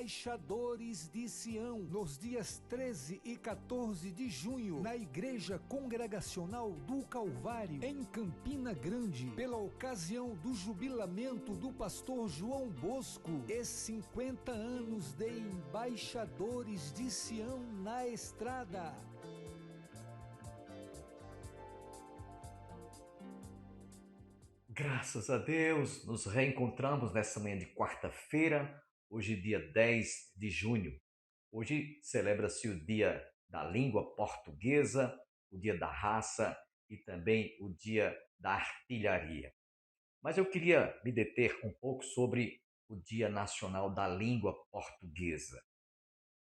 Embaixadores de Sião, nos dias 13 e 14 de junho, na Igreja Congregacional do Calvário, em Campina Grande, pela ocasião do jubilamento do pastor João Bosco e 50 anos de Embaixadores de Sião na estrada. Graças a Deus, nos reencontramos nessa manhã de quarta-feira, hoje dia 10 de junho. Hoje celebra-se o Dia da Língua Portuguesa, o Dia da Raça e também o Dia da Artilharia. Mas eu queria me deter um pouco sobre o Dia Nacional da Língua Portuguesa.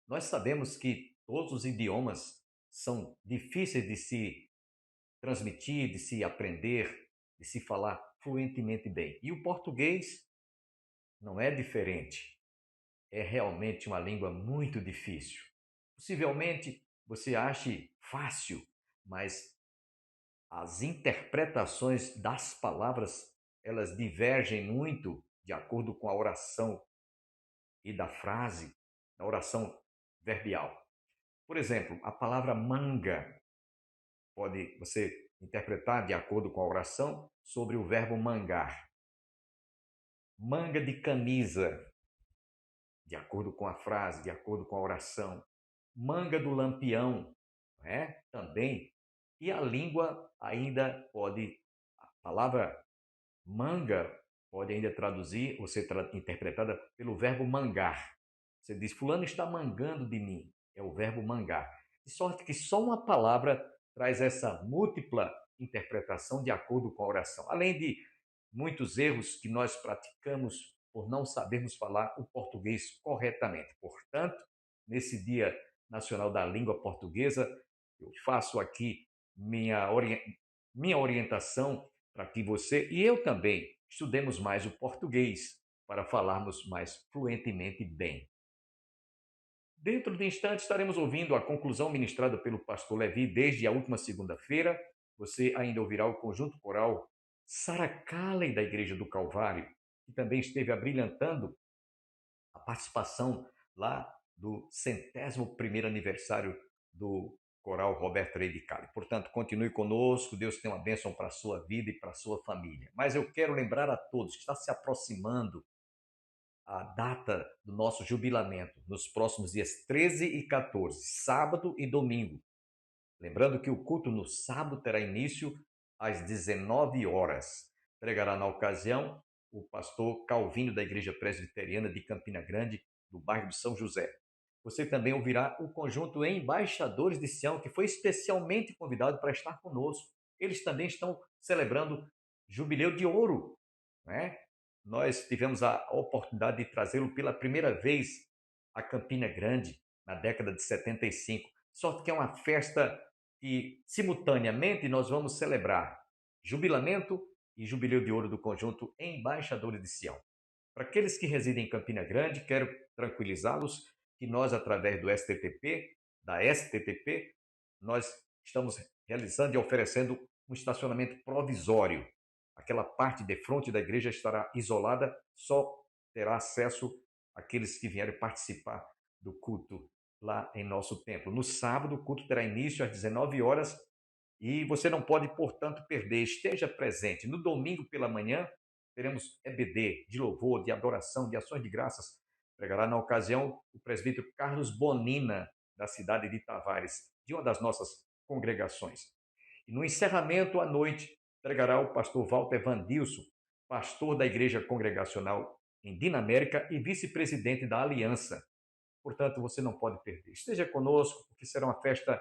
Nós sabemos que todos os idiomas são difíceis de se transmitir, de se aprender, de se falar fluentemente bem. E o português não é diferente. É realmente uma língua muito difícil. Possivelmente você ache fácil, mas as interpretações das palavras, elas divergem muito de acordo com a oração e da frase, da oração verbial. Por exemplo, a palavra manga pode você interpretar de acordo com a oração sobre o verbo mangar. Manga de camisa, de acordo com a frase, de acordo com a oração. Manga do lampião, também. E a língua ainda pode, a palavra manga pode ainda traduzir ou ser interpretada pelo verbo mangar. Você diz, fulano está mangando de mim. É o verbo mangar. De sorte que só uma palavra traz essa múltipla interpretação de acordo com a oração. Além de muitos erros que nós praticamos por não sabermos falar o português corretamente. Portanto, nesse Dia Nacional da Língua Portuguesa, eu faço aqui minha orientação para que você e eu também estudemos mais o português para falarmos mais fluentemente bem. Dentro de instantes estaremos ouvindo a conclusão ministrada pelo pastor Levi desde a última segunda-feira. Você ainda ouvirá o conjunto coral Sarah Calley da Igreja do Calvário, que também esteve abrilhantando a participação lá do 101º aniversário do coral Roberto Rey de Cali. Portanto, continue conosco, Deus tem uma bênção para a sua vida e para a sua família. Mas eu quero lembrar a todos que está se aproximando a data do nosso jubilamento, nos próximos dias 13 e 14, sábado e domingo. Lembrando que o culto no sábado terá início às 19 horas. Pregará na ocasião o pastor Calvino da Igreja Presbiteriana de Campina Grande, do bairro de São José. Você também ouvirá o conjunto Embaixadores de Sião, que foi especialmente convidado para estar conosco. Eles também estão celebrando Jubileu de Ouro, né? Nós tivemos a oportunidade de trazê-lo pela primeira vez a Campina Grande, na década de 75. Sorte que é uma festa que, simultaneamente, nós vamos celebrar jubilamento e jubileu de ouro do conjunto Embaixadores de Sião. Para aqueles que residem em Campina Grande, quero tranquilizá-los que nós, através do STTP, da STTP, nós estamos realizando e oferecendo um estacionamento provisório. Aquela parte de frente da igreja estará isolada, só terá acesso aqueles que vierem participar do culto lá em nosso templo. No sábado, o culto terá início às 19 horas e você não pode, portanto, perder. Esteja presente. No domingo pela manhã, teremos EBD, de louvor, de adoração, de ações de graças. Pregará na ocasião o presbítero Carlos Bonina, da cidade de Tavares, de uma das nossas congregações. E no encerramento à noite, pregará o pastor Walter Vandilson, pastor da Igreja Congregacional em Dinamérica e vice-presidente da Aliança. Portanto, você não pode perder. Esteja conosco, porque será uma festa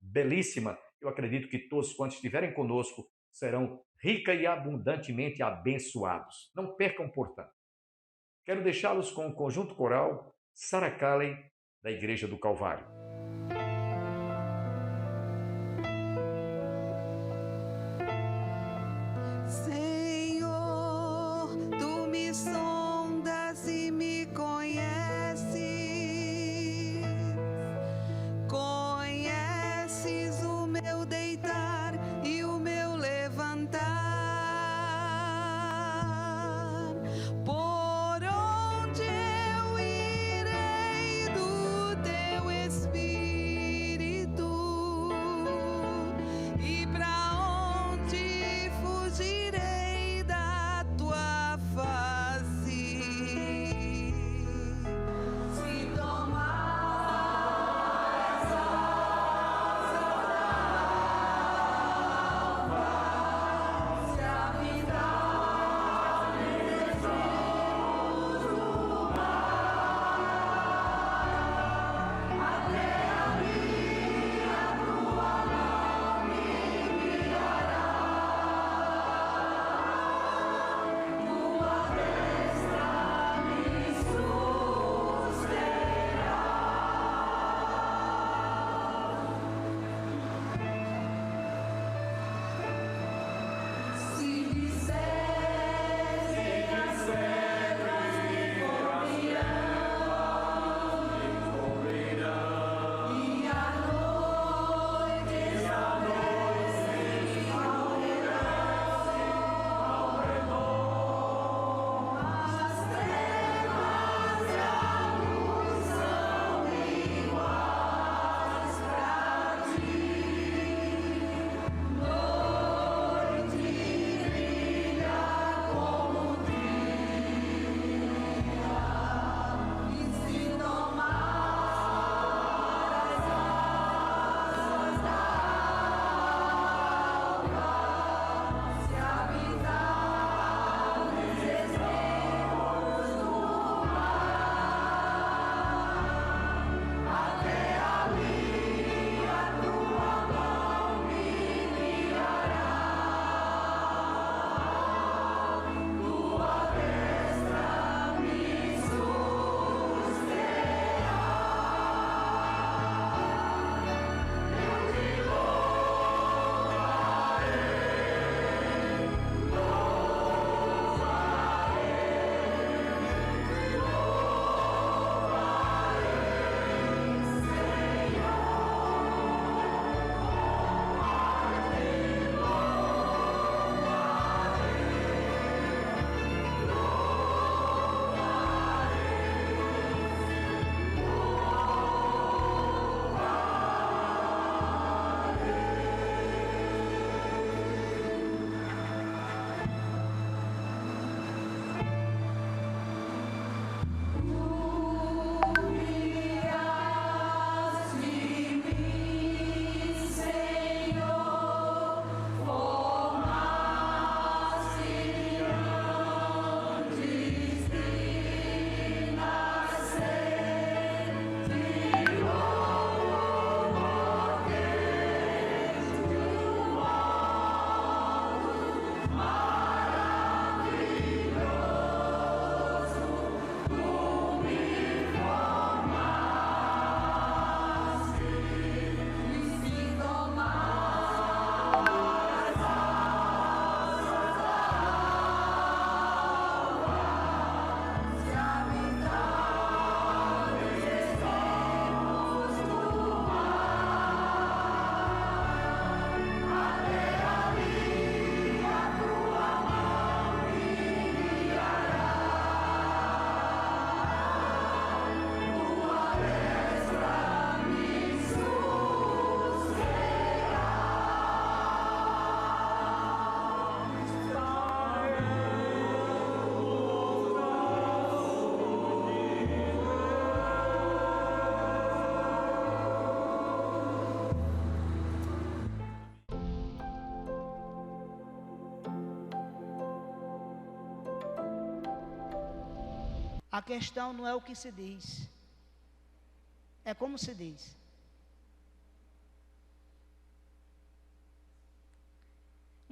belíssima. Eu acredito que todos quantos estiverem conosco serão rica e abundantemente abençoados. Não percam, portanto. Quero deixá-los com o conjunto coral Sarah Calley, da Igreja do Calvário. Por onde eu irei? A questão não é o que se diz, é como se diz.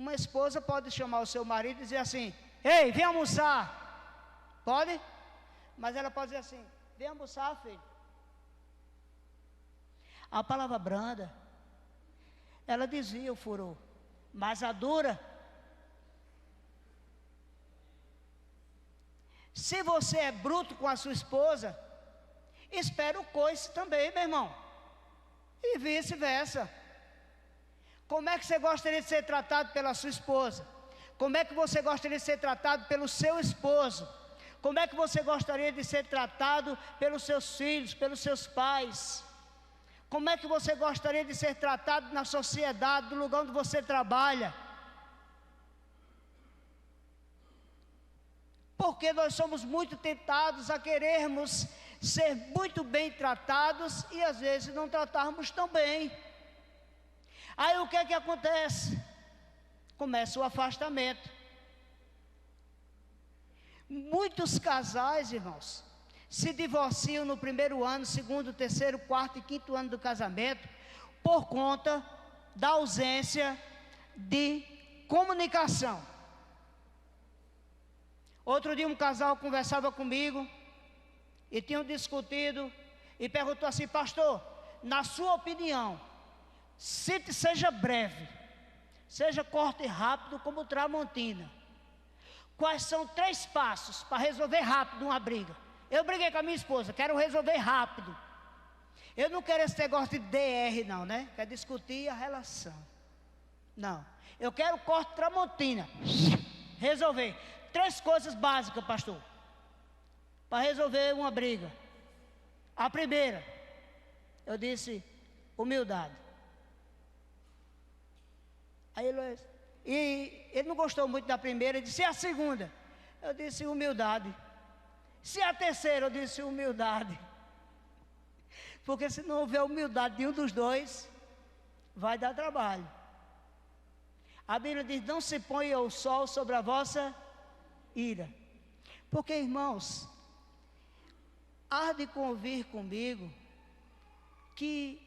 Uma esposa pode chamar o seu marido e dizer assim: ei, vem almoçar. Pode? Mas ela pode dizer assim: vem almoçar, filho. A palavra branda, ela desvia o furor, mas a dura, se você é bruto com a sua esposa, espera o coice também, meu irmão, e vice-versa. Como é que você gostaria de ser tratado pela sua esposa? Como é que você gostaria de ser tratado pelo seu esposo? Como é que você gostaria de ser tratado pelos seus filhos, pelos seus pais? Como é que você gostaria de ser tratado na sociedade, no lugar onde você trabalha? Porque nós somos muito tentados a querermos ser muito bem tratados e às vezes não tratarmos tão bem. Aí o que é que acontece? Começa o afastamento. Muitos casais, irmãos, se divorciam no primeiro ano, segundo, terceiro, quarto e quinto ano do casamento, por conta da ausência de comunicação. Outro dia um casal conversava comigo e tinham discutido e perguntou assim: pastor, na sua opinião, seja breve, seja corto e rápido como Tramontina, quais são 3 passos para resolver rápido uma briga? Eu briguei com a minha esposa, quero resolver rápido. Eu não quero esse negócio de DR não, né? Quero discutir a relação. Não, eu quero corte Tramontina. Resolver 3 coisas básicas, pastor, para resolver uma briga. A primeira, eu disse, humildade. Aí ele não gostou muito da primeira, ele disse: e a segunda? Eu disse: humildade. Se a terceira, eu disse: humildade. Porque se não houver humildade de um dos dois, vai dar trabalho. A Bíblia diz: não se ponha o sol sobre a vossa ira. Porque, irmãos, há de convir comigo que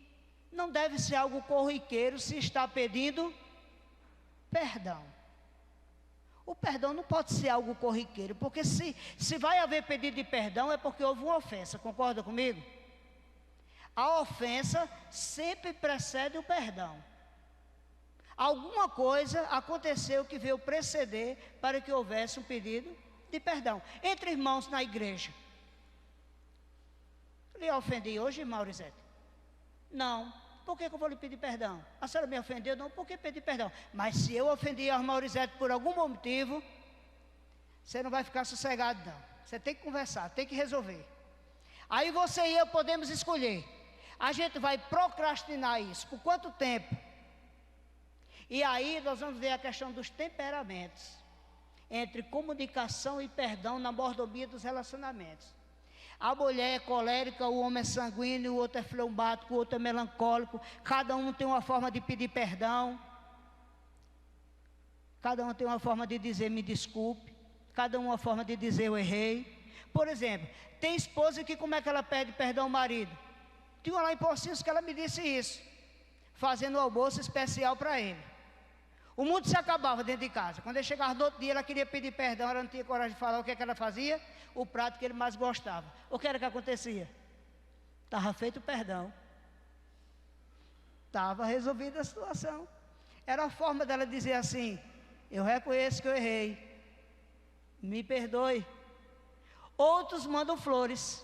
não deve ser algo corriqueiro se está pedindo perdão. O perdão não pode ser algo corriqueiro, porque se vai haver pedido de perdão é porque houve uma ofensa, concorda comigo? A ofensa sempre precede o perdão. Alguma coisa aconteceu que veio preceder para que houvesse um pedido de perdão. Entre irmãos na igreja. Lhe ofendi hoje, Maurizete? Não. Por que eu vou lhe pedir perdão? A senhora me ofendeu? Não, por que pedir perdão? Mas se eu ofendi a Maurizete por algum motivo, você não vai ficar sossegado não. Você tem que conversar, tem que resolver. Aí você e eu podemos escolher. A gente vai procrastinar isso. Por quanto tempo? E aí nós vamos ver a questão dos temperamentos. Entre comunicação e perdão na mordomia dos relacionamentos. A mulher é colérica, o homem é sanguíneo, o outro é fleumático, o outro é melancólico. Cada um tem uma forma de pedir perdão. Cada um tem uma forma de dizer me desculpe. Cada um uma forma de dizer eu errei. Por exemplo, tem esposa que como é que ela pede perdão ao marido? Tinha uma lá em Pocinhos que ela me disse isso. Fazendo um almoço especial para ele. O mundo se acabava dentro de casa. Quando ele chegava no outro dia, ela queria pedir perdão, ela não tinha coragem de falar o que é que ela fazia. O prato que ele mais gostava. O que era que acontecia? Estava feito o perdão. Estava resolvida a situação. Era a forma dela dizer assim: eu reconheço que eu errei, me perdoe. Outros mandam flores.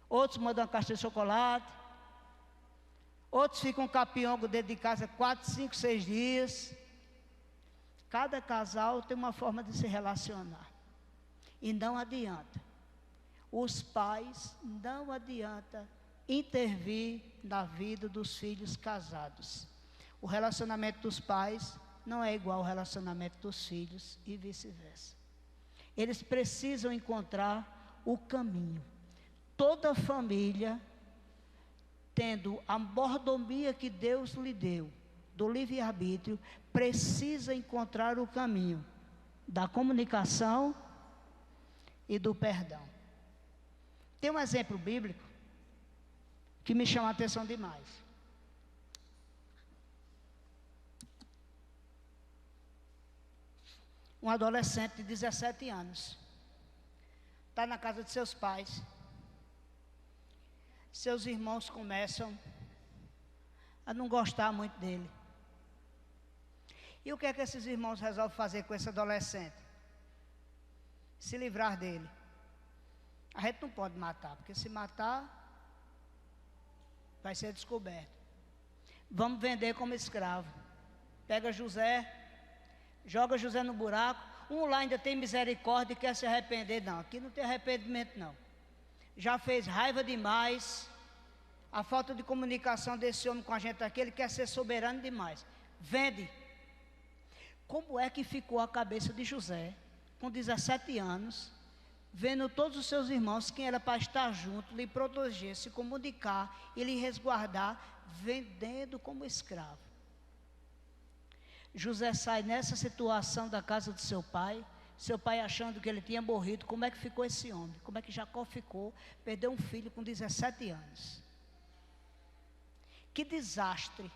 Outros mandam uma caixa de chocolate. Outros ficam capiongo dentro de casa 4, 5, 6 dias. Cada casal tem uma forma de se relacionar. E não adianta. Os pais não adianta intervir na vida dos filhos casados. O relacionamento dos pais não é igual ao relacionamento dos filhos e vice-versa. Eles precisam encontrar o caminho. Toda família, tendo a mordomia que Deus lhe deu, do livre-arbítrio, precisa encontrar o caminho da comunicação e do perdão. Tem um exemplo bíblico que me chama a atenção demais. Um adolescente de 17 anos está na casa de seus pais. Seus irmãos começam a não gostar muito dele. E o que é que esses irmãos resolvem fazer com esse adolescente? Se livrar dele. A gente não pode matar, porque se matar, vai ser descoberto. Vamos vender como escravo. Pega José, joga José no buraco. Um lá ainda tem misericórdia e quer se arrepender. Não, aqui não tem arrependimento não. Já fez raiva demais. A falta de comunicação desse homem com a gente aqui, ele quer ser soberano demais. Vende. Como é que ficou a cabeça de José, com 17 anos, vendo todos os seus irmãos, quem era para estar junto, lhe proteger, se comunicar e lhe resguardar, vendendo como escravo? José sai nessa situação da casa do seu pai achando que ele tinha morrido. Como é que ficou esse homem? Como é que Jacó ficou? Perdeu um filho com 17 anos. Que desastre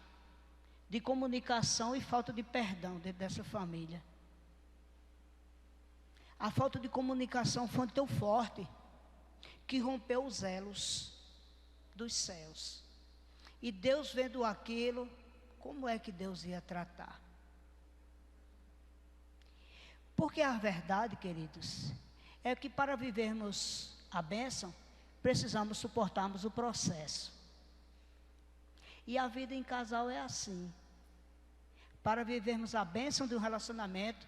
de comunicação e falta de perdão dentro dessa família. A falta de comunicação foi tão forte que rompeu os elos dos céus. E Deus, vendo aquilo, como é que Deus ia tratar? Porque a verdade, queridos, é que para vivermos a bênção, precisamos suportarmos o processo. E a vida em casal é assim. Para vivermos a bênção de um relacionamento,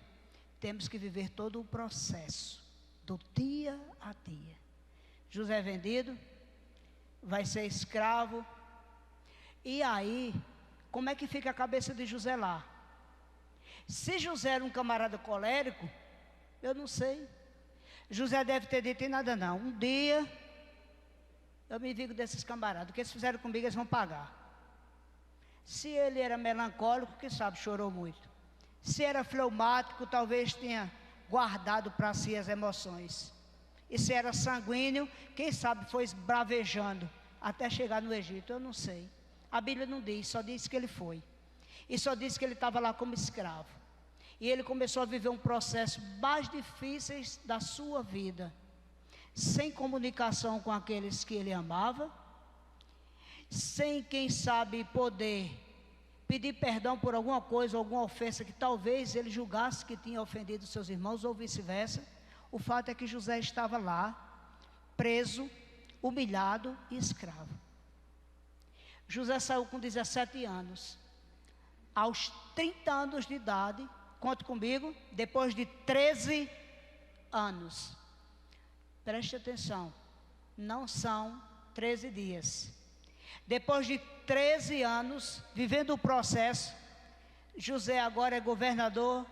temos que viver todo o processo, do dia a dia. José é vendido, vai ser escravo. E aí, como é que fica a cabeça de José lá? Se José era um camarada colérico, eu não sei. José deve ter dito em nada não. Um dia, eu me vingo desses camaradas. O que eles fizeram comigo, eles vão pagar. Se ele era melancólico, quem sabe chorou muito. Se era fleumático, talvez tenha guardado para si as emoções. E se era sanguíneo, quem sabe foi bravejando até chegar no Egito, eu não sei. A Bíblia não diz, só diz que ele foi. E só diz que ele estava lá como escravo. E ele começou a viver um processo mais difícil da sua vida. Sem comunicação com aqueles que ele amava. Sem, quem sabe, poder pedir perdão por alguma coisa, alguma ofensa que talvez ele julgasse que tinha ofendido seus irmãos ou vice-versa. O fato é que José estava lá, preso, humilhado e escravo. José saiu com 17 anos. Aos 30 anos de idade, conte comigo, depois de 13 anos. Preste atenção, não são 13 dias. Depois de 13 anos, vivendo o processo, José agora é governador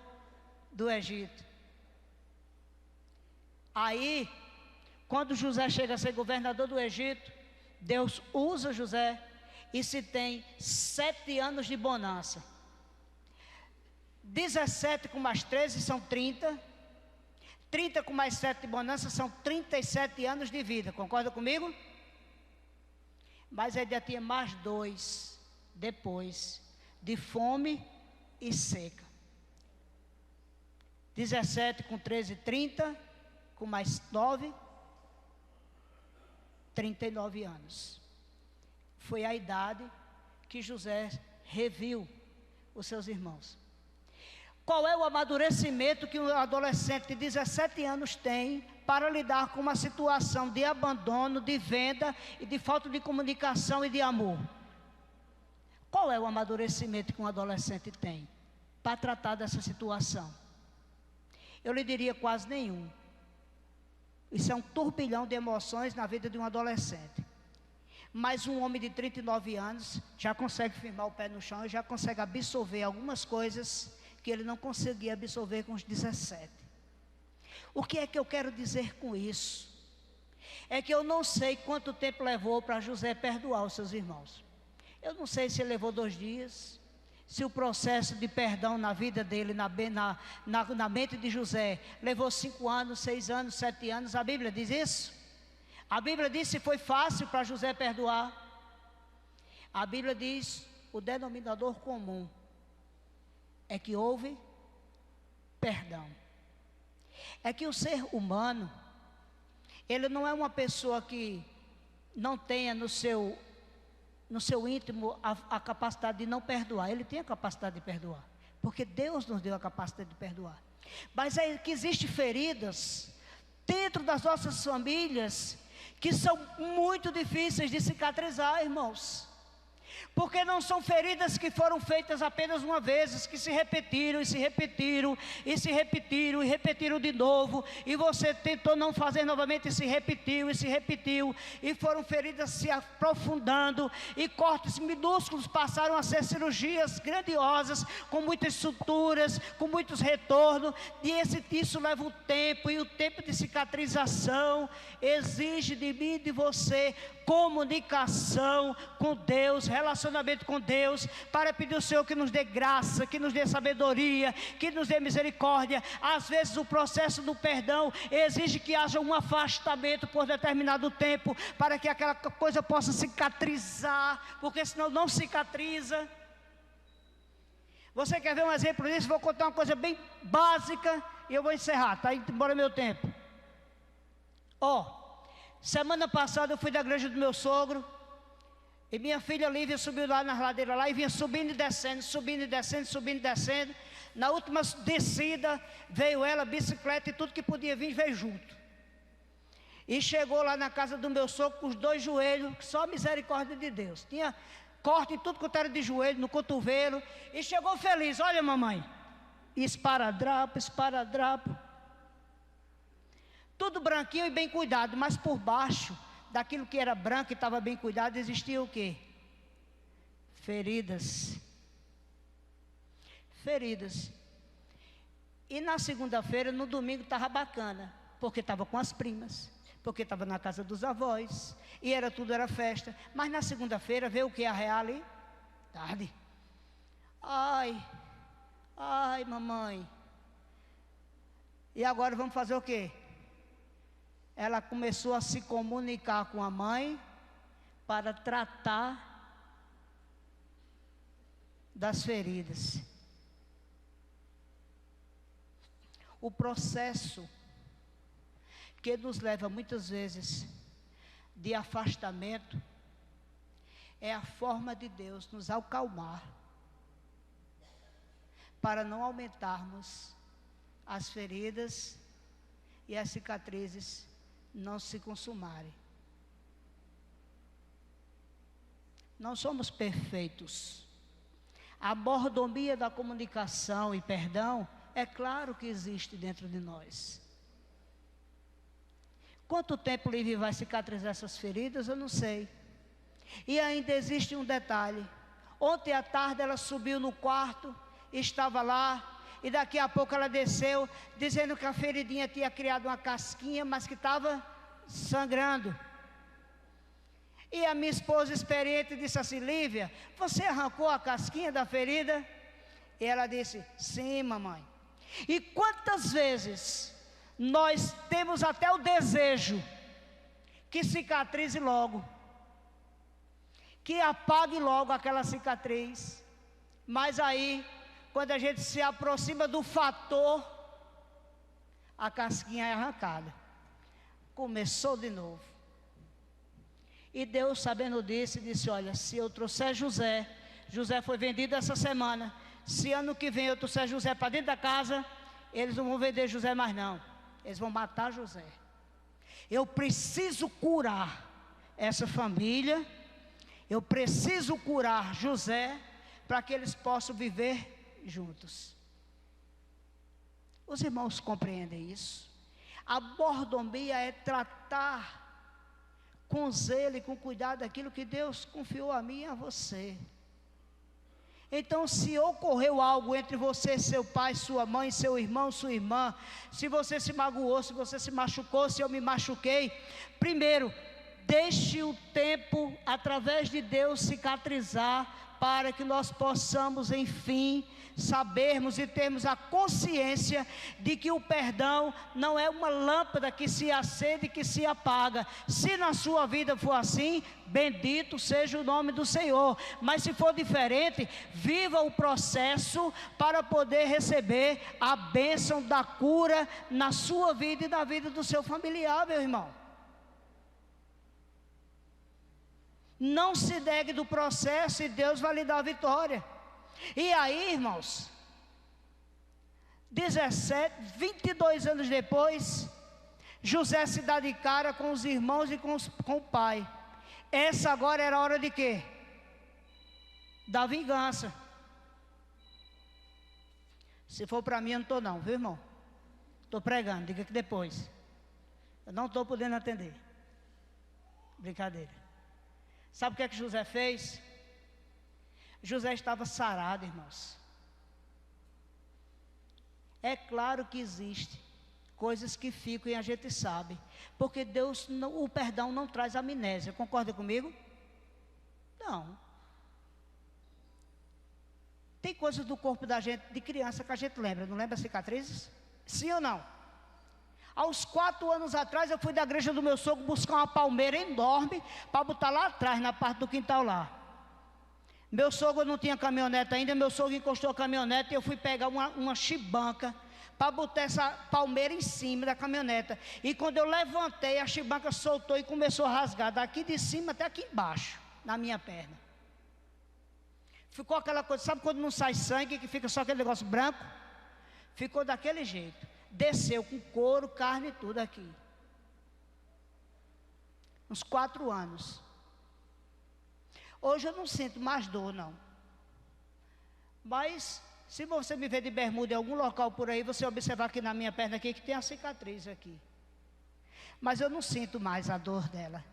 do Egito. Aí, quando José chega a ser governador do Egito, Deus usa José e se tem 7 anos de bonança. 17 com mais 13 são 30. 30 com mais 7 de bonança são 37 anos de vida. Concorda comigo? Mas ainda tinha mais 2 depois, de fome e seca. 17 com 13, 30, com mais 9, 39 anos. Foi a idade que José reviu os seus irmãos. Qual é o amadurecimento que um adolescente de 17 anos tem para lidar com uma situação de abandono, de venda e de falta de comunicação e de amor? Qual é o amadurecimento que um adolescente tem para tratar dessa situação? Eu lhe diria quase nenhum. Isso é um turbilhão de emoções na vida de um adolescente. Mas um homem de 39 anos já consegue firmar o pé no chão e já consegue absorver algumas coisas que ele não conseguia absorver com os 17. O que é que eu quero dizer com isso? É que eu não sei quanto tempo levou para José perdoar os seus irmãos. Eu não sei se ele levou 2 dias, se o processo de perdão na vida dele, na mente de José, levou 5 anos, 6 anos, 7 anos, a Bíblia diz isso? A Bíblia diz se foi fácil para José perdoar. A Bíblia diz, o denominador comum é que houve perdão. É que o ser humano, ele não é uma pessoa que não tenha no seu íntimo a capacidade de não perdoar. Ele tem a capacidade de perdoar, porque Deus nos deu a capacidade de perdoar. Mas é que existem feridas dentro das nossas famílias que são muito difíceis de cicatrizar, irmãos. Porque não são feridas que foram feitas apenas uma vez, que se repetiram e se repetiram e se repetiram e repetiram de novo, e você tentou não fazer novamente e se repetiu e foram feridas se aprofundando, e cortes minúsculos passaram a ser cirurgias grandiosas, com muitas suturas, com muitos retornos, e isso leva um tempo, e o tempo de cicatrização exige de mim e de você comunicação com Deus, relacionamento com Deus, para pedir ao Senhor que nos dê graça, que nos dê sabedoria, que nos dê misericórdia. Às vezes o processo do perdão exige que haja um afastamento por determinado tempo, para que aquela coisa possa cicatrizar, porque senão não cicatriza. Você quer ver um exemplo disso? Vou contar uma coisa bem básica e eu vou encerrar, está indo embora meu tempo. Semana passada eu fui da igreja do meu sogro, e minha filha Lívia subiu lá na ladeira lá, e vinha subindo e descendo, subindo e descendo, subindo e descendo. Na última descida, veio ela, bicicleta e tudo que podia vir, veio junto. E chegou lá na casa do meu sogro com os 2 joelhos, só a misericórdia de Deus. Tinha corte em tudo quanto era de joelho, no cotovelo, e chegou feliz. Olha, mamãe, esparadrapo, tudo branquinho e bem cuidado, mas por baixo daquilo que era branco e estava bem cuidado, existia o quê? Feridas. E na segunda-feira, no domingo, estava bacana, porque estava com as primas, porque estava na casa dos avós, e tudo era festa. Mas na segunda-feira veio o que? A realidade. Ai, mamãe. E agora vamos fazer o quê? Ela começou a se comunicar com a mãe para tratar das feridas. O processo que nos leva muitas vezes de afastamento é a forma de Deus nos acalmar, para não aumentarmos as feridas e as cicatrizes não se consumarem. Não somos perfeitos. A mordomia da comunicação e perdão, é claro que existe dentro de nós. Quanto tempo Lívia vai cicatrizar essas feridas, eu não sei. E ainda existe um detalhe. Ontem à tarde ela subiu no quarto, estava lá, e daqui a pouco ela desceu, dizendo que a feridinha tinha criado uma casquinha, mas que estava sangrando. E a minha esposa experiente disse assim: Lívia, você arrancou a casquinha da ferida? E ela disse: sim, mamãe. E quantas vezes nós temos até o desejo que cicatrize logo, que apague logo aquela cicatriz, mas aí, quando a gente se aproxima do fator, a casquinha é arrancada. Começou de novo. E Deus, sabendo disso, disse: olha, se eu trouxer José foi vendido essa semana, se ano que vem eu trouxer José para dentro da casa, eles não vão vender José mais não, eles vão matar José. Eu preciso curar essa família, eu preciso curar José, para que eles possam viver juntos. Os irmãos compreendem isso? A mordomia é tratar com zelo e com cuidado aquilo que Deus confiou a mim e a você. Então, se ocorreu algo entre você, seu pai, sua mãe, seu irmão, sua irmã, se você se magoou, se você se machucou, se eu me machuquei, primeiro, Deixe o tempo, através de Deus, cicatrizar, para que nós possamos, enfim, sabermos e termos a consciência de que o perdão não é uma lâmpada que se acende e que se apaga. Se na sua vida for assim, bendito seja o nome do Senhor. Mas se for diferente, viva o processo para poder receber a bênção da cura na sua vida e na vida do seu familiar, meu irmão. Não se negue do processo e Deus vai lhe dar a vitória. E aí, irmãos, 22 anos depois, José se dá de cara com os irmãos e com o pai. Essa agora era a hora de quê? Da vingança. Se for para mim, eu não estou não, viu, irmão? Estou pregando, diga que depois. Eu não estou podendo atender. Brincadeira. Sabe o que é que José fez? José estava sarado, irmãos. É claro que existe coisas que ficam e a gente sabe, porque Deus, o perdão não traz amnésia. Concorda comigo? Não. Tem coisas do corpo da gente, de criança, que a gente lembra. Não lembra cicatrizes? Sim ou não? Aos 4 anos atrás, eu fui da igreja do meu sogro buscar uma palmeira enorme para botar lá atrás, na parte do quintal lá. Meu sogro não tinha caminhonete ainda, meu sogro encostou a caminhonete e eu fui pegar uma chibanca para botar essa palmeira em cima da caminhoneta. E quando eu levantei, a chibanca soltou e começou a rasgar daqui de cima até aqui embaixo, na minha perna. Ficou aquela coisa, sabe quando não sai sangue, que fica só aquele negócio branco? Ficou daquele jeito. Desceu com couro, carne e tudo aqui. Uns 4 anos. Hoje eu não sinto mais dor, não. Mas, se você me ver de bermuda em algum local por aí, você observar aqui na minha perna aqui, que tem a cicatriz aqui. Mas eu não sinto mais a dor dela.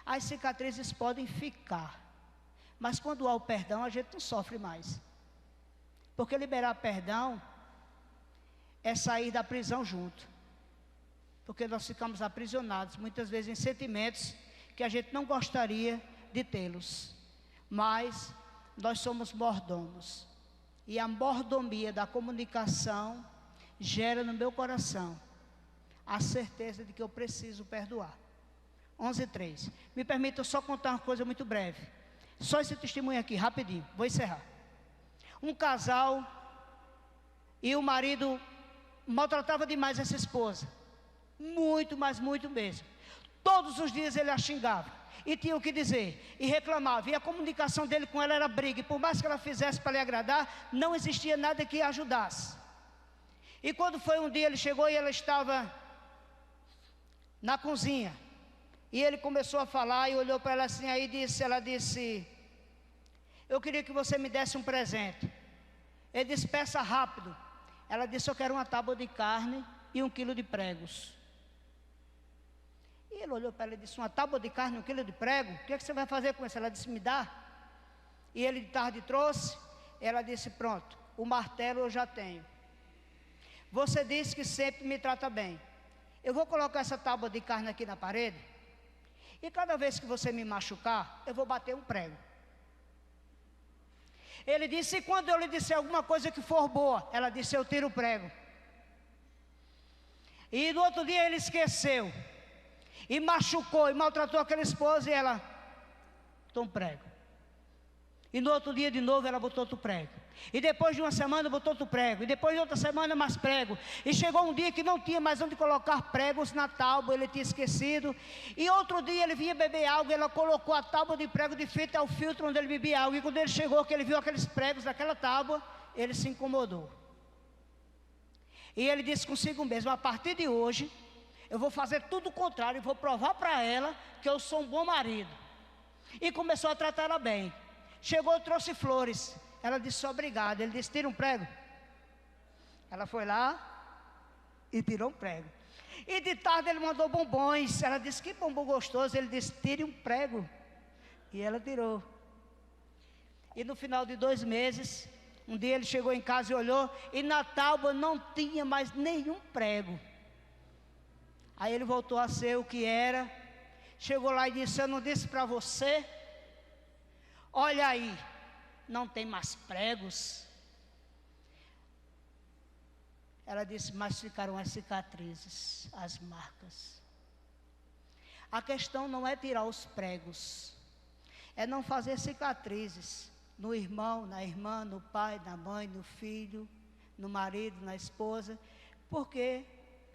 As cicatrizes podem ficar. Mas quando há o perdão, a gente não sofre mais. Porque liberar perdão é sair da prisão junto. Porque nós ficamos aprisionados, muitas vezes, em sentimentos que a gente não gostaria de tê-los. Mas nós somos mordomos. E a mordomia da comunicação gera no meu coração a certeza de que eu preciso perdoar. 11:3. Me permita só contar uma coisa muito breve. Só esse testemunho aqui, rapidinho, vou encerrar. Um casal e o marido maltratava demais essa esposa. Muito, mas muito mesmo. Todos os dias ele a xingava. E tinha o que dizer. E reclamava. E a comunicação dele com ela era briga. E por mais que ela fizesse para lhe agradar, não existia nada que a ajudasse. E quando foi um dia, ele chegou e ela estava na cozinha. E ele começou a falar e olhou para ela assim. Aí ela disse: eu queria que você me desse um presente. Ele disse: peça rápido. Ela disse: eu quero uma tábua de carne e 1 quilo de pregos. E ele olhou para ela e disse: uma tábua de carne e 1 quilo de prego? O que é que você vai fazer com isso? Ela disse: me dá. E ele de tarde trouxe. Ela disse: pronto, o martelo eu já tenho. Você disse que sempre me trata bem. Eu vou colocar essa tábua de carne aqui na parede. E cada vez que você me machucar, eu vou bater um prego. Ele disse: e quando eu lhe disser alguma coisa que for boa? Ela disse: eu tiro o prego. E no outro dia ele esqueceu. E machucou e maltratou aquela esposa. E ela botou um prego. E no outro dia de novo ela botou outro prego. E depois de uma semana botou outro prego. E depois de outra semana mais prego. E chegou um dia que não tinha mais onde colocar pregos na tábua. Ele tinha esquecido. E outro dia ele vinha beber água. E ela colocou a tábua de prego de fita ao filtro onde ele bebia água. E quando ele chegou, que ele viu aqueles pregos daquela tábua, ele se incomodou. E ele disse consigo mesmo: a partir de hoje eu vou fazer tudo o contrário. E vou provar para ela que eu sou um bom marido. E começou a tratar ela bem. Chegou e trouxe flores. Ela disse: obrigado. Ele disse: tira um prego. Ela foi lá e tirou um prego. E de tarde ele mandou bombons. Ela disse: que bombom gostoso. Ele disse: tire um prego. E ela tirou. E no final de 2 meses, um dia ele chegou em casa e olhou, e na tábua não tinha mais nenhum prego. Aí ele voltou a ser o que era. chegou lá e disse: eu não disse para você? Olha aí, não tem mais pregos. Ela disse: mas ficaram as cicatrizes, as marcas. A questão não é tirar os pregos, é não fazer cicatrizes no irmão, na irmã, no pai, na mãe, no filho, no marido, na esposa, porque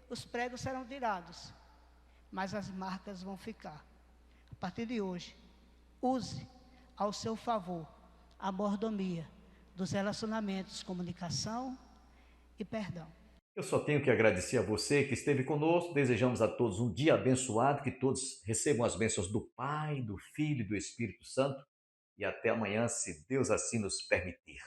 os pregos serão tirados, mas as marcas vão ficar. A partir de hoje, use ao seu favor a mordomia dos relacionamentos, comunicação e perdão. Eu só tenho que agradecer a você que esteve conosco. Desejamos a todos um dia abençoado, que todos recebam as bênçãos do Pai, do Filho e do Espírito Santo. E até amanhã, se Deus assim nos permitir.